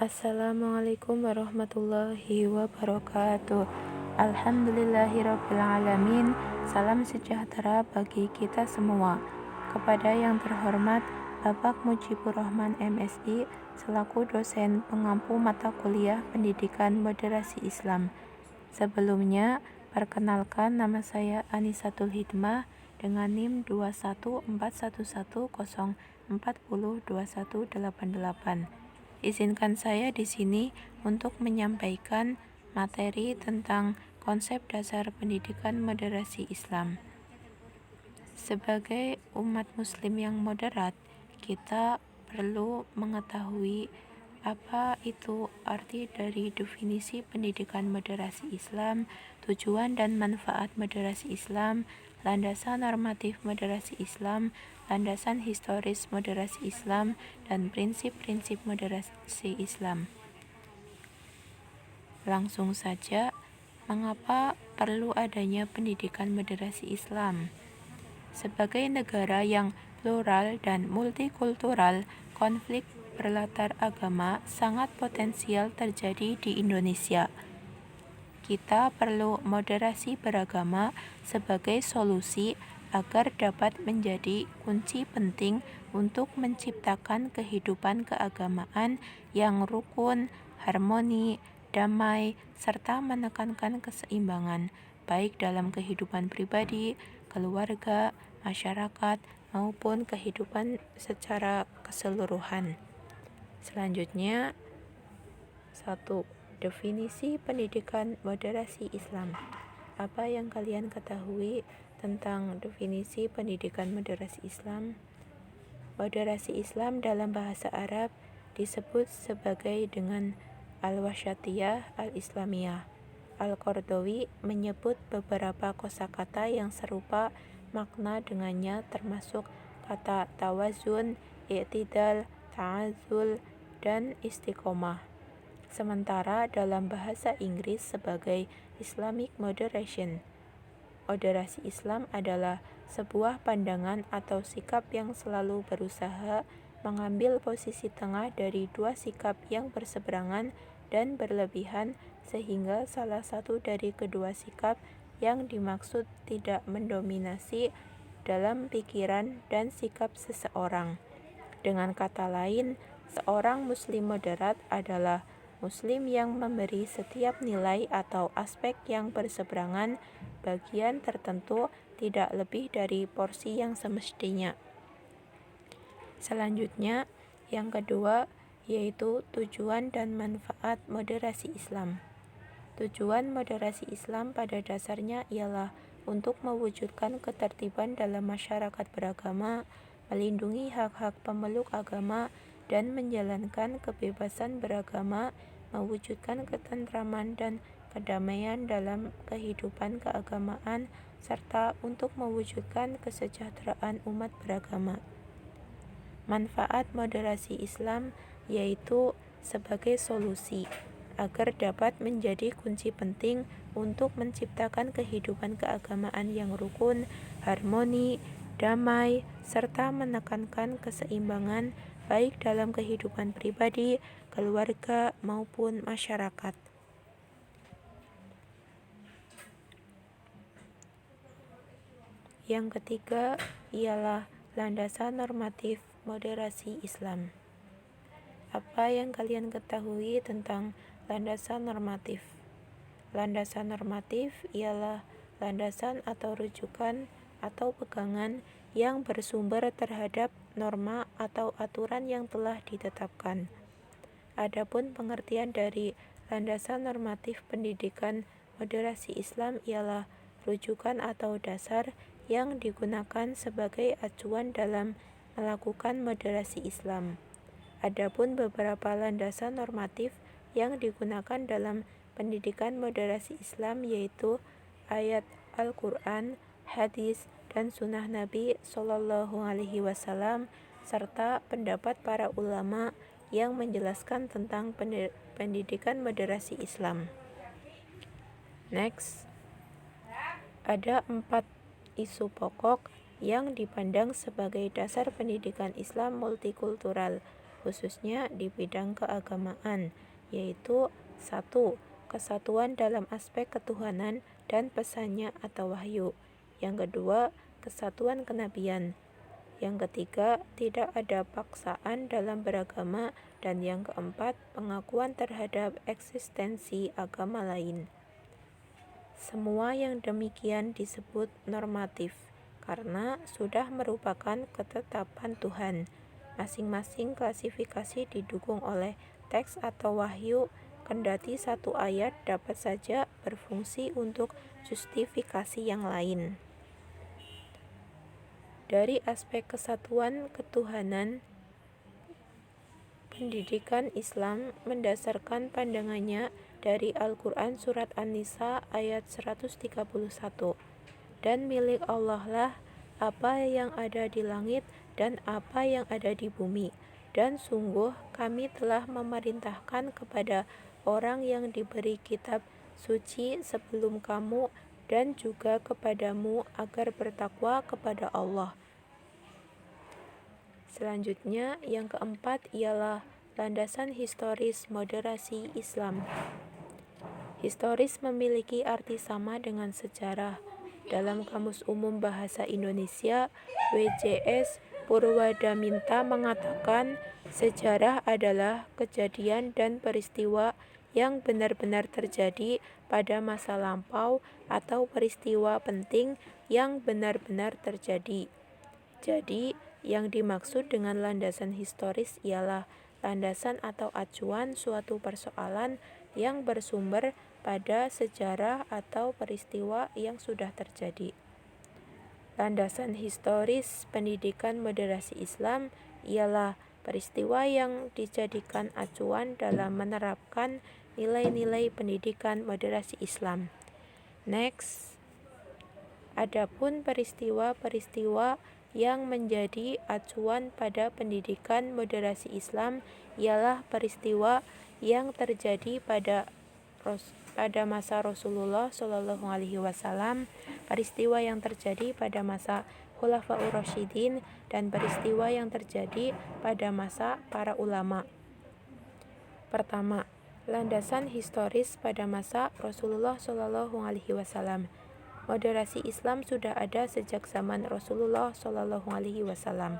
Assalamualaikum warahmatullahi wabarakatuh. Alhamdulillahirrabbilalamin. Salam sejahtera bagi kita semua. Kepada yang terhormat Bapak Mujibur Rahman MSI selaku dosen pengampu mata kuliah Pendidikan Moderasi Islam. Sebelumnya, perkenalkan nama saya Anisatul Hidmah dengan NIM 21410402188. Izinkan saya di sini untuk menyampaikan materi tentang konsep dasar pendidikan moderasi Islam. Sebagai umat muslim yang moderat, kita perlu mengetahui apa itu arti dari definisi pendidikan moderasi Islam, tujuan dan manfaat moderasi Islam, landasan normatif moderasi Islam, landasan historis moderasi Islam, dan prinsip-prinsip moderasi Islam. Langsung saja, mengapa perlu adanya pendidikan moderasi Islam? Sebagai negara yang plural dan multikultural, konflik berlatar agama sangat potensial terjadi di Indonesia. Kita perlu moderasi beragama sebagai solusi agar dapat menjadi kunci penting untuk menciptakan kehidupan keagamaan yang rukun, harmoni, damai, serta menekankan keseimbangan, baik dalam kehidupan pribadi, keluarga, masyarakat, maupun kehidupan secara keseluruhan. Selanjutnya, 1. Definisi pendidikan moderasi Islam. Apa yang kalian ketahui tentang definisi pendidikan moderasi Islam? Moderasi Islam dalam bahasa Arab disebut sebagai dengan al-wasyatiyah al-islamiyah. Al-Qardawi menyebut beberapa kosakata yang serupa makna dengannya, termasuk kata tawazun, i'tidal, ta'azul, dan istiqomah. Sementara dalam bahasa Inggris sebagai Islamic moderation, moderasi Islam adalah sebuah pandangan atau sikap yang selalu berusaha mengambil posisi tengah dari dua sikap yang berseberangan dan berlebihan, sehingga salah satu dari kedua sikap yang dimaksud tidak mendominasi dalam pikiran dan sikap seseorang. Dengan kata lain, seorang muslim moderat adalah muslim yang memberi setiap nilai atau aspek yang berseberangan bagian tertentu tidak lebih dari porsi yang semestinya. Selanjutnya, yang kedua, yaitu tujuan dan manfaat moderasi Islam. Tujuan moderasi Islam pada dasarnya ialah untuk mewujudkan ketertiban dalam masyarakat beragama, melindungi hak-hak pemeluk agama, dan menjalankan kebebasan beragama, mewujudkan ketentraman dan kedamaian dalam kehidupan keagamaan, serta untuk mewujudkan kesejahteraan umat beragama. Manfaat moderasi Islam yaitu sebagai solusi agar dapat menjadi kunci penting untuk menciptakan kehidupan keagamaan yang rukun, harmoni, damai, serta menekankan keseimbangan baik dalam kehidupan pribadi, keluarga, maupun masyarakat. Yang ketiga ialah landasan normatif moderasi Islam. Apa yang kalian ketahui tentang landasan normatif? Landasan normatif ialah landasan atau rujukan atau pegangan yang bersumber terhadap norma atau aturan yang telah ditetapkan. Adapun pengertian dari landasan normatif pendidikan moderasi Islam ialah rujukan atau dasar yang digunakan sebagai acuan dalam melakukan moderasi Islam. Adapun beberapa landasan normatif yang digunakan dalam pendidikan moderasi Islam yaitu ayat Al-Quran, hadis, dan sunnah Nabi Shallallahu Alaihi Wasallam, serta pendapat para ulama yang menjelaskan tentang pendidikan moderasi Islam. Next, ada 4 isu pokok yang dipandang sebagai dasar pendidikan Islam multikultural. khususnya di bidang keagamaan, yaitu 1. Kesatuan dalam aspek ketuhanan dan pesannya atau wahyu. Yang kedua, kesatuan kenabian. Yang ketiga, tidak ada paksaan dalam beragama. Dan yang keempat, pengakuan terhadap eksistensi agama lain. Semua yang demikian disebut normatif, karena sudah merupakan ketetapan Tuhan. Masing-masing klasifikasi didukung oleh teks atau wahyu, kendati satu ayat dapat saja berfungsi untuk justifikasi yang lain. Dari aspek kesatuan ketuhanan, pendidikan Islam mendasarkan pandangannya dari Al-Quran Surat An-Nisa ayat 131. Dan milik Allah lah apa yang ada di langit dan apa yang ada di bumi. Dan sungguh kami telah memerintahkan kepada orang yang diberi kitab suci sebelum kamu dan juga kepadamu agar bertakwa kepada Allah. Selanjutnya, yang keempat ialah landasan historis moderasi Islam. Historis memiliki arti sama dengan sejarah. Dalam Kamus Umum Bahasa Indonesia, WJS Purwadaminta mengatakan, sejarah adalah kejadian dan peristiwa yang benar-benar terjadi pada masa lampau atau peristiwa penting yang benar-benar terjadi. Jadi, yang dimaksud dengan landasan historis ialah landasan atau acuan suatu persoalan yang bersumber pada sejarah atau peristiwa yang sudah terjadi. Landasan historis pendidikan moderasi Islam ialah peristiwa yang dijadikan acuan dalam menerapkan nilai-nilai pendidikan moderasi Islam. Next, adapun peristiwa-peristiwa yang menjadi acuan pada pendidikan moderasi Islam ialah peristiwa yang terjadi pada masa Rasulullah Shallallahu Alaihi Wasallam, peristiwa yang terjadi pada masa Khulafaur Rasyidin, dan peristiwa yang terjadi pada masa para ulama. Pertama, landasan historis pada masa Rasulullah Shallallahu Alaihi Wasallam. Moderasi Islam sudah ada sejak zaman Rasulullah Shallallahu Alaihi Wasallam.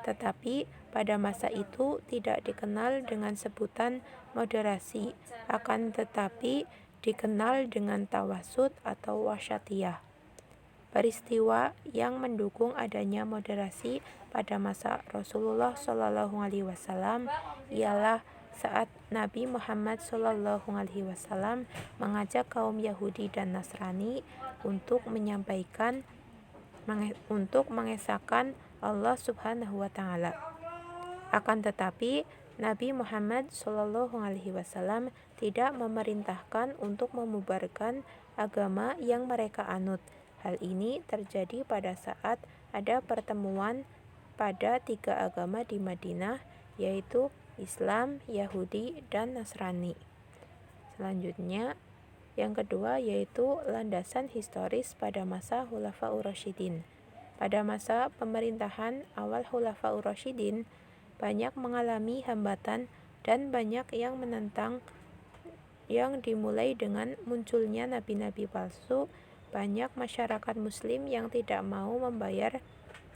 Tetapi pada masa itu tidak dikenal dengan sebutan moderasi, akan tetapi dikenal dengan tawasud atau wasyatiyah. Peristiwa yang mendukung adanya moderasi pada masa Rasulullah Shallallahu Alaihi Wasallam ialah saat Nabi Muhammad Shallallahu Alaihi Wasallam mengajak kaum Yahudi dan Nasrani untuk mengesahkan Allah Subhanahu wa Ta'ala. Akan tetapi Nabi Muhammad Shallallahu Alaihi Wasallam tidak memerintahkan untuk memubarkan agama yang mereka anut. Hal ini terjadi pada saat ada pertemuan pada 3 agama di Madinah, yaitu Islam, Yahudi, dan Nasrani. Selanjutnya, yang kedua yaitu landasan historis pada masa Khulafaur Rasyidin. Pada masa pemerintahan awal Khulafaur Rasyidin, banyak mengalami hambatan dan banyak yang menentang, yang dimulai dengan munculnya nabi-nabi palsu. Banyak masyarakat muslim yang tidak mau membayar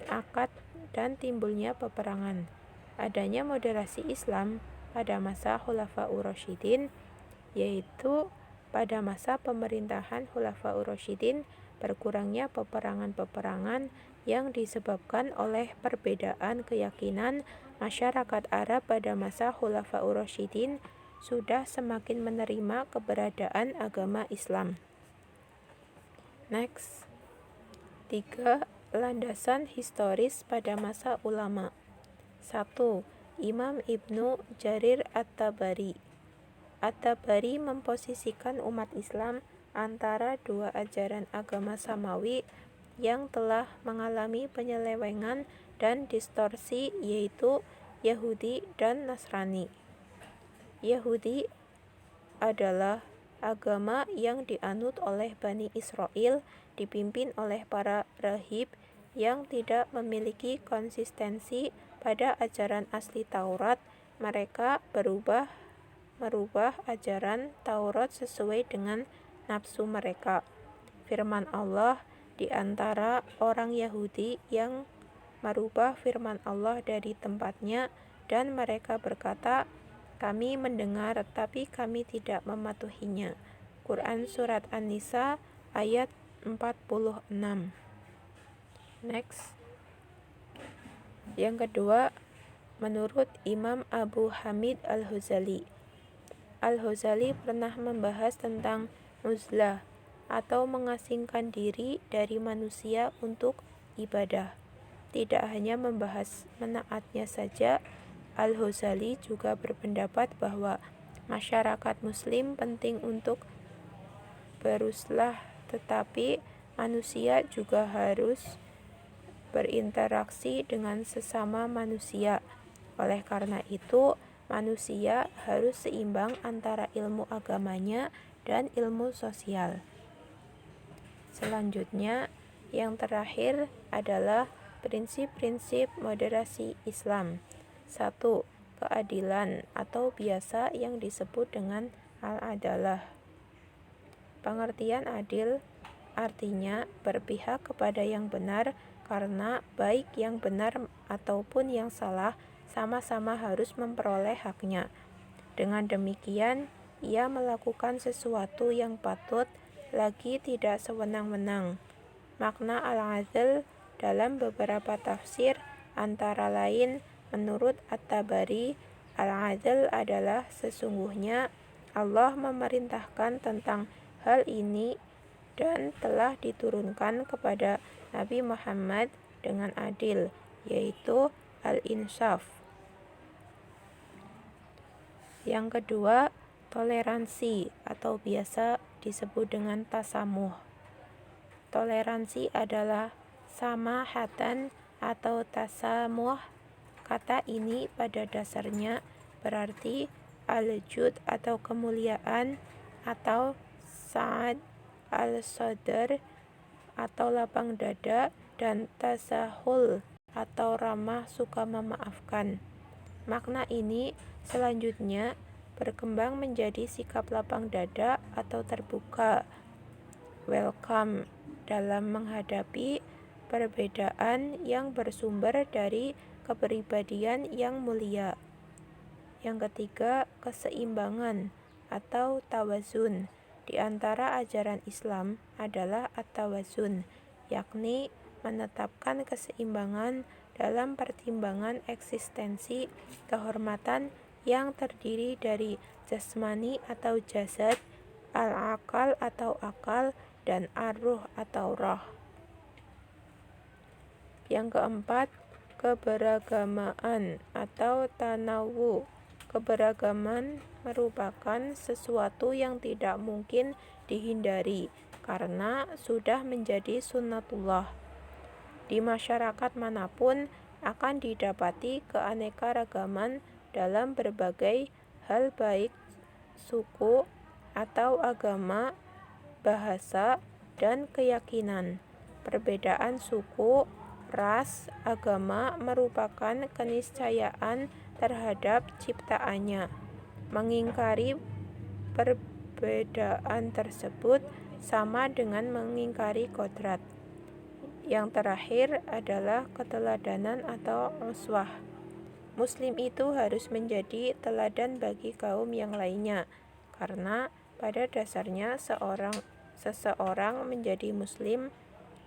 akad dan timbulnya peperangan. Adanya moderasi Islam pada masa Khulafaur Rasyidin, yaitu pada masa pemerintahan Khulafaur Rasyidin, berkurangnya peperangan-peperangan yang disebabkan oleh perbedaan keyakinan masyarakat Arab pada masa Khulafaur Rasyidin sudah semakin menerima keberadaan agama Islam. Next, 3. Landasan historis pada masa ulama. 1. Imam Ibnu Jarir At-Tabari. At-Tabari memposisikan umat Islam antara 2 ajaran agama samawi yang telah mengalami penyelewengan dan distorsi, yaitu Yahudi dan Nasrani. Yahudi adalah agama yang dianut oleh Bani Israel, dipimpin oleh para rahib yang tidak memiliki konsistensi pada ajaran asli Taurat, mereka merubah ajaran Taurat sesuai dengan nafsu mereka. Firman Allah di antara orang Yahudi yang merubah firman Allah dari tempatnya, dan mereka berkata, kami mendengar tapi kami tidak mematuhinya. Quran Surat An-Nisa ayat 46. Next. Yang kedua, menurut Imam Abu Hamid Al-Ghazali, Al-Ghazali pernah membahas tentang uzlah atau mengasingkan diri dari manusia untuk ibadah. Tidak hanya membahas menaatnya saja, Al-Ghazali juga berpendapat bahwa masyarakat muslim penting untuk beruzlah, tetapi manusia juga harus berinteraksi dengan sesama manusia. Oleh karena itu, manusia harus seimbang antara ilmu agamanya dan ilmu sosial. Selanjutnya, yang terakhir adalah prinsip-prinsip moderasi Islam. 1. Keadilan atau biasa yang disebut dengan al-adalah. Pengertian adil artinya berpihak kepada yang benar, karena baik yang benar ataupun yang salah sama-sama harus memperoleh haknya. Dengan demikian, ia melakukan sesuatu yang patut, lagi tidak sewenang-wenang. Makna al-adl dalam beberapa tafsir, antara lain menurut At-Tabari, al-adl adalah sesungguhnya Allah memerintahkan tentang hal ini dan telah diturunkan kepada Nabi Muhammad dengan adil, yaitu al-insaf. Yang kedua, toleransi atau biasa disebut dengan tasamuh. Toleransi adalah samahatan atau tasamuh. Kata ini pada dasarnya berarti al-jud atau kemuliaan, atau sa'ad al-sadr atau lapang dada, dan tasahul atau ramah suka memaafkan. Makna ini selanjutnya berkembang menjadi sikap lapang dada atau terbuka, welcome, dalam menghadapi perbedaan yang bersumber dari kepribadian yang mulia. Yang ketiga, keseimbangan atau tawazun. Di antara ajaran Islam adalah at-tawazun, yakni menetapkan keseimbangan dalam pertimbangan eksistensi kehormatan yang terdiri dari jasmani atau jasad, al-akal atau akal, dan ar-ruh atau roh. Yang keempat, keberagamaan atau tanawu. Keberagaman merupakan sesuatu yang tidak mungkin dihindari karena sudah menjadi sunnatullah. Di masyarakat manapun akan didapati keanekaragaman dalam berbagai hal, baik suku atau agama, bahasa, dan keyakinan. Perbedaan suku, ras, agama merupakan keniscayaan terhadap ciptaannya. Mengingkari perbedaan tersebut sama dengan mengingkari kodrat. Yang terakhir adalah keteladanan atau uswah. Muslim itu harus menjadi teladan bagi kaum yang lainnya, karena pada dasarnya seseorang menjadi muslim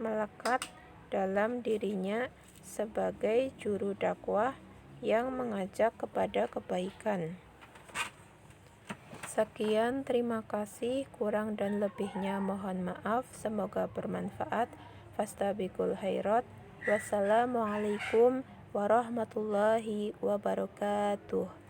melekat dalam dirinya sebagai juru dakwah yang mengajak kepada kebaikan. Sekian, terima kasih. Kurang dan lebihnya mohon maaf. Semoga bermanfaat. Fastabiqul khairat. Wassalamualaikum warahmatullahi wabarakatuh.